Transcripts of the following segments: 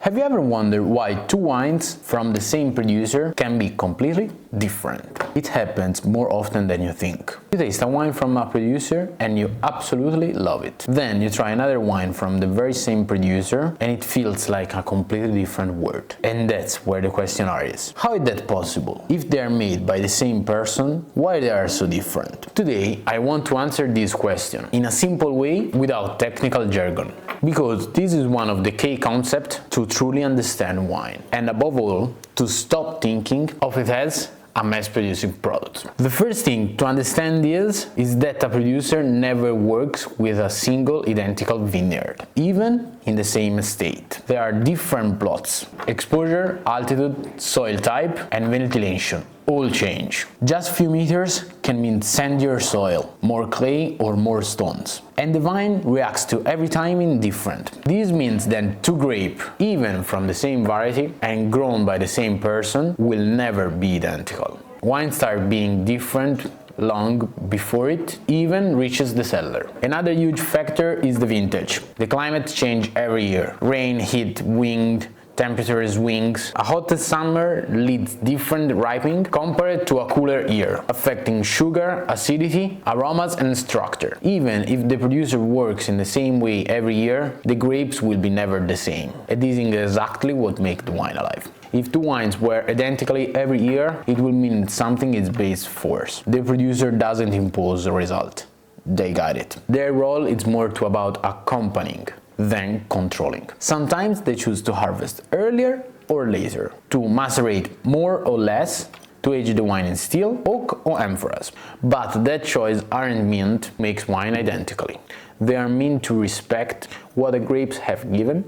Have you ever wondered why two wines from the same producer can be completely different? It happens more often than you think. You taste a wine from a producer and you absolutely love it. Then you try another wine from the very same producer and it feels like a completely different world. And that's where the question is. How is that possible? If they are made by the same person, why they are so different? Today I want to answer this question in a simple way without technical jargon. Because this is one of the key concepts to truly understand wine, and above all, to stop thinking of it as a mass-producing product. The first thing to understand is that a producer never works with a single identical vineyard, even in the same estate. There are different plots, exposure, altitude, soil type, and ventilation. All change. Just few meters can mean sandier soil, more clay or more stones. And the vine reacts to every timing different. This means that two grapes, even from the same variety and grown by the same person, will never be identical. Wine start being different long before it even reaches the cellar. Another huge factor is the vintage. The climate changes every year. Rain, heat, wind, temperature swings. A hotter summer leads different ripening compared to a cooler year, affecting sugar, acidity, aromas and structure. Even if the producer works in the same way every year, the grapes will be never the same. And this is exactly what makes the wine alive. If two wines were identically every year, it would mean something is base force. The producer doesn't impose the result. They guide it. Their role is more to about accompanying than controlling. Sometimes they choose to harvest earlier or later, to macerate more or less, to age the wine in still, oak or amphoras. But that choice aren't meant to make wine identically. They are meant to respect what the grapes have given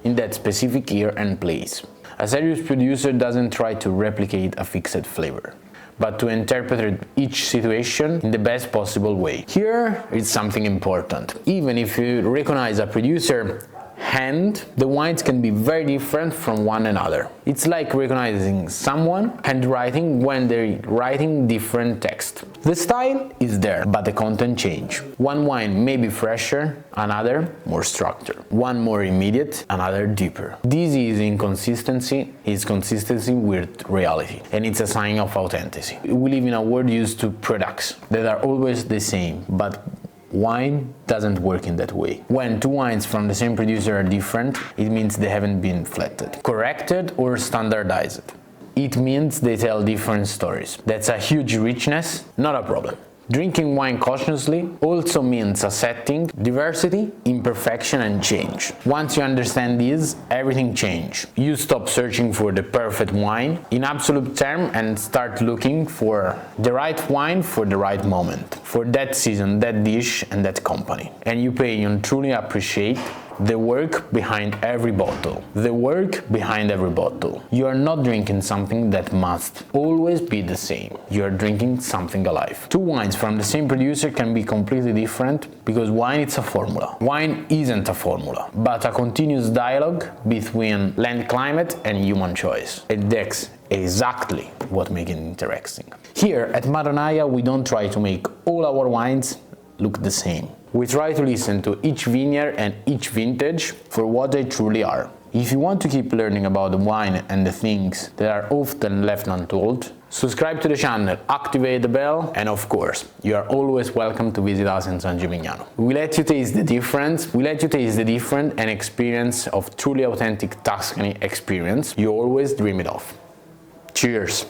in that specific year and place. A serious producer doesn't try to replicate a fixed flavor, but to interpret each situation in the best possible way. Here is something important. Even if you recognize a producer hand, the wines can be very different from one another. It's like recognizing someone handwriting when they're writing different text. The style is there, but the content change. One wine may be fresher, another more structured. One more immediate, another deeper. This inconsistency is consistency with reality, and it's a sign of authenticity. We live in a world used to products that are always the same, but wine doesn't work in that way. When two wines from the same producer are different, it means they haven't been flattened, corrected or standardized. It means they tell different stories. That's a huge richness, not a problem. Drinking wine cautiously also means accepting diversity, imperfection and change. Once you understand this, everything changes. You stop searching for the perfect wine in absolute term and start looking for the right wine for the right moment, for that season, that dish and that company. And you pay and truly appreciate the work behind every bottle. The work behind every bottle. You are not drinking something that must always be the same. You are drinking something alive. Two wines from the same producer can be completely different because wine is a formula. Wine isn't a formula, but a continuous dialogue between land climate and human choice. And that's exactly what makes it interesting. Here at Marronaia we don't try to make all our wines look the same. We try to listen to each vineyard and each vintage for what they truly are. If you want to keep learning about the wine and the things that are often left untold, subscribe to the channel, activate the bell, and of course, you are always welcome to visit us in San Gimignano. We let you taste the difference, and experience of truly authentic Tuscany experience you always dreamed of. Cheers!